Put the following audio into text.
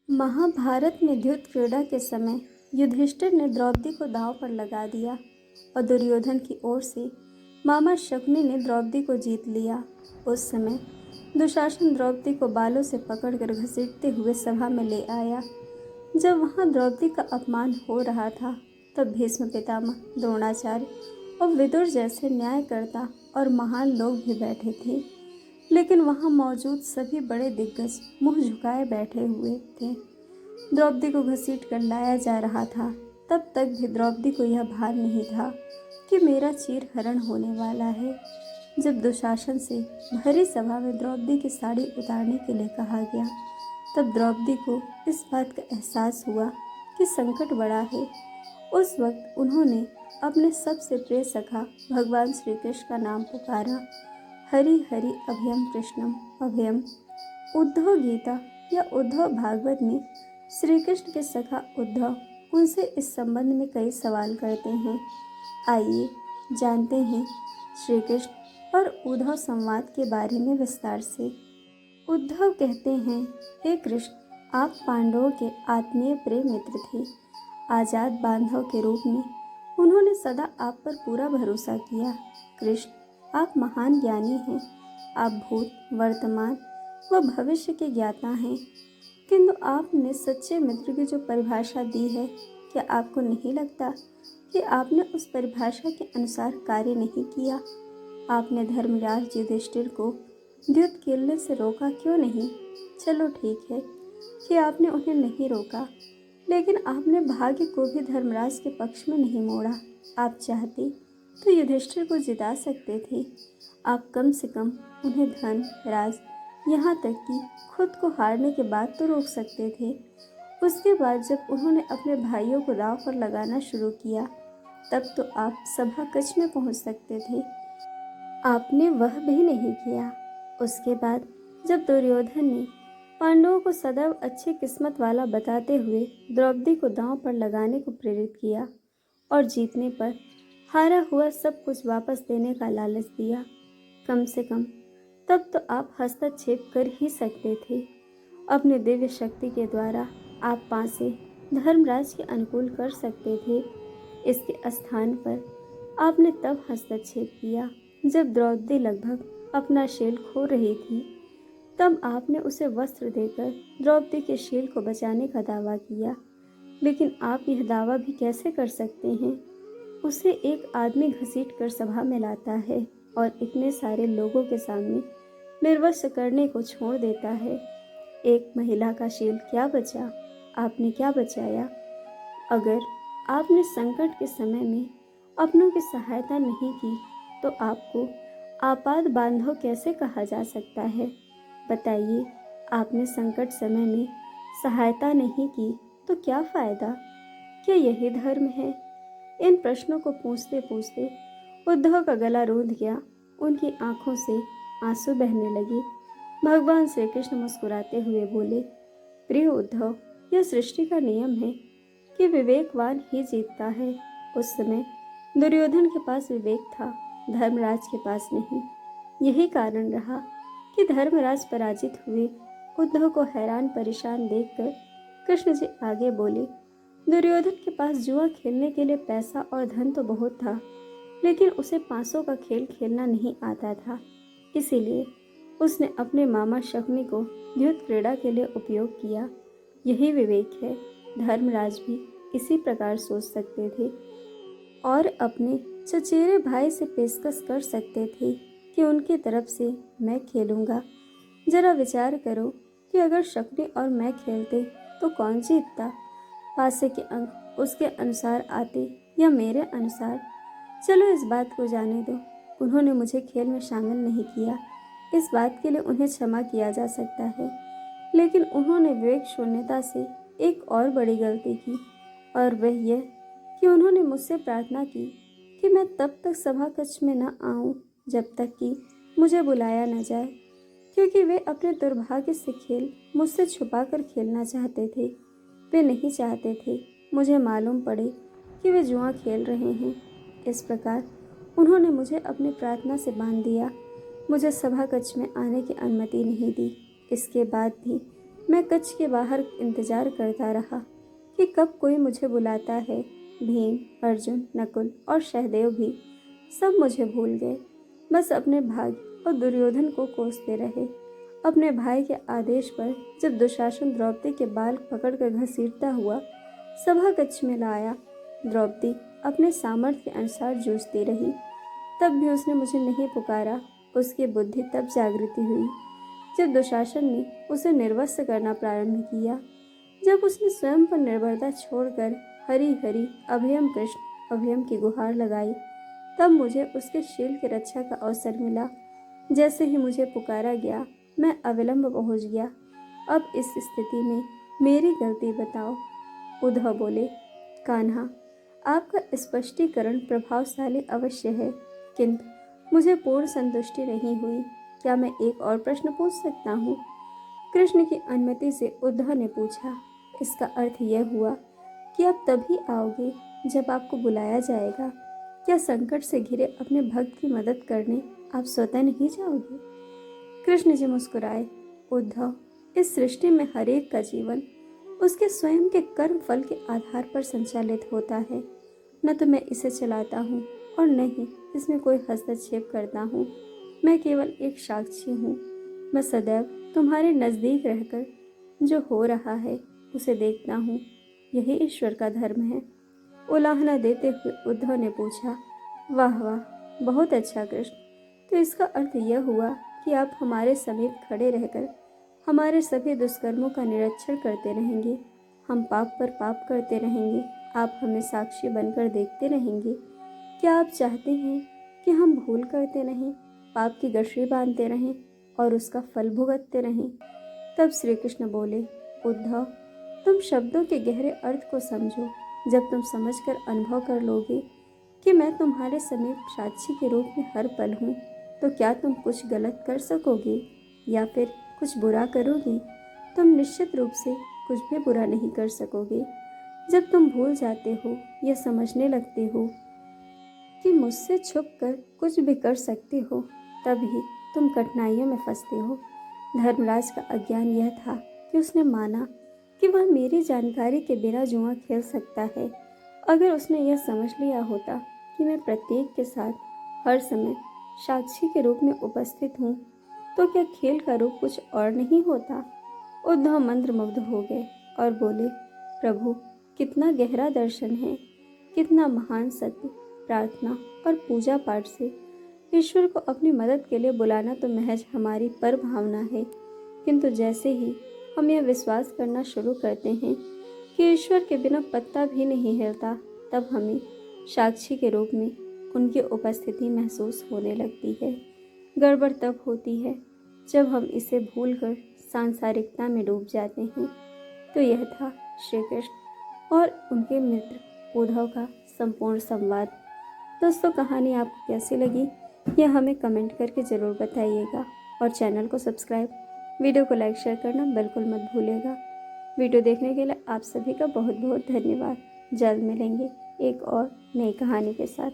महाभारत में द्युत क्रीड़ा के समय युधिष्ठिर ने द्रौपदी को दांव पर लगा दिया और दुर्योधन की ओर से मामा शकुनी ने द्रौपदी को जीत लिया। उस समय दुशासन द्रौपदी को बालों से पकड़कर घसीटते हुए सभा में ले आया। जब वहां द्रौपदी का अपमान हो रहा था तब भीष्म पितामह, द्रोणाचार्य और विदुर जैसे न्यायकर्ता और महान लोग भी बैठे थे, लेकिन वहां मौजूद सभी बड़े दिग्गज मुंह झुकाए बैठे हुए थे। द्रौपदी को घसीट कर लाया जा रहा था। तब तक भी द्रौपदी को यह भान नहीं था कि मेरा चीर हरण होने वाला है। जब दुशासन से भरी सभा में द्रौपदी की साड़ी उतारने के लिए कहा गया, तब द्रौपदी को इस बात का एहसास हुआ कि संकट बड़ा है। उस वक्त उन्होंने अपने सबसे प्रिय सखा भगवान श्री कृष्ण का नाम पुकारा। हरि हरि अभयम कृष्णम अभयम। उद्धव गीता या उद्धव भागवत में श्री कृष्ण के सखा उद्धव उनसे इस संबंध में कई सवाल करते हैं। आइए जानते हैं श्री कृष्ण और उद्धव संवाद के बारे में विस्तार से। उद्धव कहते हैं, हे कृष्ण, आप पांडवों के आत्मीय प्रिय मित्र थे। आजाद बांधव के रूप में उन्होंने सदा आप पर पूरा भरोसा किया। कृष्ण, आप महान ज्ञानी हैं। आप भूत, वर्तमान व भविष्य के ज्ञाता हैं, किंतु आपने सच्चे मित्र की जो परिभाषा दी है, क्या आपको नहीं लगता कि आपने उस परिभाषा के अनुसार कार्य नहीं किया? आपने धर्मराज युधिष्ठिर को द्युत खेलने से रोका क्यों नहीं? चलो ठीक है कि आपने उन्हें नहीं रोका, लेकिन आपने भाग्य को भी धर्मराज के पक्ष में नहीं मोड़ा। आप चाहते तो युधिष्ठिर को जिता सकते थे। आप कम से कम उन्हें धन, राज, यहाँ तक कि खुद को हारने के बाद तो रोक सकते थे। उसके बाद जब उन्होंने अपने भाइयों को दांव पर लगाना शुरू किया, तब तो आप सभा कक्ष में पहुँच सकते थे। आपने वह भी नहीं किया। उसके बाद जब दुर्योधन ने पांडवों को सदैव अच्छी किस्मत वाला बताते हुए द्रौपदी को दांव पर लगाने को प्रेरित किया और जीतने पर हारा हुआ सब कुछ वापस देने का लालच दिया, कम से कम तब तो आप हस्तक्षेप कर ही सकते थे। अपने दिव्य शक्ति के द्वारा आप पासे धर्मराज के अनुकूल कर सकते थे। इसके स्थान पर आपने तब हस्तक्षेप किया जब द्रौपदी लगभग अपना शील खो रही थी। तब आपने उसे वस्त्र देकर द्रौपदी के शील को बचाने का दावा किया। लेकिन आप यह दावा भी कैसे कर सकते हैं? उसे एक आदमी घसीट कर सभा में लाता है और इतने सारे लोगों के सामने निर्वस्त्र करने को छोड़ देता है। एक महिला का शील क्या बचा? आपने क्या बचाया? अगर आपने संकट के समय में अपनों की सहायता नहीं की, तो आपको आपात बांधव कैसे कहा जा सकता है? बताइए, आपने संकट समय में सहायता नहीं की तो क्या फायदा? क्या यही धर्म है? इन प्रश्नों को पूछते पूछते उद्धव का गला रूंध गया। उनकी आंखों से आंसू बहने लगे। भगवान श्री कृष्ण मुस्कुराते हुए बोले, प्रिय उद्धव, यह सृष्टि का नियम है कि विवेकवान ही जीतता है। उस समय दुर्योधन के पास विवेक था, धर्मराज के पास नहीं। यही कारण रहा कि धर्मराज पराजित हुए। उद्धव को हैरान परेशान देखकर कृष्ण जी आगे बोले, दुर्योधन के पास जुआ खेलने के लिए पैसा और धन तो बहुत था, लेकिन उसे पासों का खेल खेलना नहीं आता था। इसीलिए उसने अपने मामा शकुनी को द्युत क्रीड़ा के लिए उपयोग किया। यही विवेक है। धर्मराज भी इसी प्रकार सोच सकते थे और अपने चचेरे भाई से पेशकश कर सकते थे कि उनकी तरफ से मैं खेलूंगा। जरा विचार करो कि अगर शकुनी और मैं खेलते तो कौन जीतता? पासे के अंक उसके अनुसार आते या मेरे अनुसार? चलो इस बात को जाने दो। उन्होंने मुझे खेल में शामिल नहीं किया, इस बात के लिए उन्हें क्षमा किया जा सकता है, लेकिन उन्होंने विवेक शून्यता से एक और बड़ी गलती की, और वह यह कि उन्होंने मुझसे प्रार्थना की कि मैं तब तक सभा कक्ष में न आऊं जब तक कि मुझे बुलाया न जाए, क्योंकि वे अपने दुर्भाग्य से खेल मुझसे छुपाकर खेलना चाहते थे। वे नहीं चाहते थे मुझे मालूम पड़े कि वे जुआ खेल रहे हैं। इस प्रकार उन्होंने मुझे अपनी प्रार्थना से बांध दिया, मुझे सभा कक्ष में आने की अनुमति नहीं दी। इसके बाद भी मैं कक्ष के बाहर इंतजार करता रहा कि कब कोई मुझे बुलाता है। भीम, अर्जुन, नकुल और सहदेव भी सब मुझे भूल गए। बस अपने भाग्य और दुर्योधन को कोसते रहे। अपने भाई के आदेश पर जब दुशासन द्रौपदी के बाल पकड़कर घसीटता हुआ सभा कक्ष में लाया, द्रौपदी अपने सामर्थ्य के अनुसार जूझती रही। तब भी उसने मुझे नहीं पुकारा। उसकी बुद्धि तब जागृति हुई जब दुशासन ने उसे निर्वस्त्र करना प्रारंभ किया। जब उसने स्वयं पर निर्भरता छोड़कर हरि हरि अभयम कृष्ण अभयम की गुहार लगाई, तब मुझे उसके शील की रक्षा का अवसर मिला। जैसे ही मुझे पुकारा गया, मैं अविलंब पहुंच गया। अब इस स्थिति में मेरी गलती बताओ। उद्धव बोले, कान्हा, आपका स्पष्टीकरण प्रभावशाली अवश्य है, किंतु मुझे पूर्ण संतुष्टि नहीं हुई। क्या मैं एक और प्रश्न पूछ सकता हूँ? कृष्ण की अनुमति से उद्धव ने पूछा। इसका अर्थ यह हुआ कि आप तभी आओगे जब आपको बुलाया जाएगा। क्या संकट से घिरे अपने भक्त की मदद करने आप स्वतः नहीं जाओगे? कृष्ण जी मुस्कुराए। उद्धव, इस सृष्टि में हर एक का जीवन उसके स्वयं के कर्म फल के आधार पर संचालित होता है। न तो मैं इसे चलाता हूँ और न ही इसमें कोई हस्तक्षेप करता हूँ। मैं केवल एक साक्षी हूँ। मैं सदैव तुम्हारे नज़दीक रहकर जो हो रहा है उसे देखता हूँ। यही ईश्वर का धर्म है। उलाहना देते हुए उद्धव ने पूछा, वाह वाह, बहुत अच्छा कृष्ण। तो इसका अर्थ यह हुआ कि आप हमारे समीप खड़े रहकर हमारे सभी दुष्कर्मों का निरीक्षण करते रहेंगे। हम पाप पर पाप करते रहेंगे। आप हमें साक्षी बनकर देखते रहेंगे। क्या आप चाहते हैं कि हम भूल करते रहें, पाप की गठरी बांधते रहें और उसका फल भुगतते रहें? तब श्री कृष्ण बोले, उद्धव, तुम शब्दों के गहरे अर्थ को समझो। जब तुम समझकर अनुभव कर लोगे कि मैं तुम्हारे समीप साक्षी के रूप में हर पल हूँ, तो क्या तुम कुछ गलत कर सकोगे या फिर कुछ बुरा करोगे? तुम निश्चित रूप से कुछ भी बुरा नहीं कर सकोगे। जब तुम भूल जाते हो या समझने लगते हो कि मुझसे छुपकर कुछ भी कर सकते हो, तभी तुम कठिनाइयों में फंसते हो। धर्मराज का अज्ञान यह था कि उसने माना कि वह मेरी जानकारी के बिना जुआ खेल सकता है। अगर उसने यह समझ लिया होता कि मैं प्रत्येक के साथ हर समय साक्षी के रूप में उपस्थित हूँ, तो क्या खेल का रूप कुछ और नहीं होता? उद्धव मंत्रमुग्ध हो गए और बोले, प्रभु, कितना गहरा दर्शन है, कितना महान सत्य। प्रार्थना और पूजा पाठ से ईश्वर को अपनी मदद के लिए बुलाना तो महज हमारी पर भावना है, किंतु जैसे ही हम यह विश्वास करना शुरू करते हैं कि ईश्वर के बिना पत्ता भी नहीं हिलता, तब हमें साक्षी के रूप में उनकी उपस्थिति महसूस होने लगती है। गड़बड़ तब होती है जब हम इसे भूलकर सांसारिकता में डूब जाते हैं। तो यह था श्री कृष्ण और उनके मित्र उद्धव का संपूर्ण संवाद। दोस्तों, कहानी आपको कैसी लगी यह हमें कमेंट करके ज़रूर बताइएगा और चैनल को सब्सक्राइब, वीडियो को लाइक शेयर करना बिल्कुल मत भूलिएगा। वीडियो देखने के लिए आप सभी का बहुत बहुत धन्यवाद। जल्द मिलेंगे एक और नई कहानी के साथ।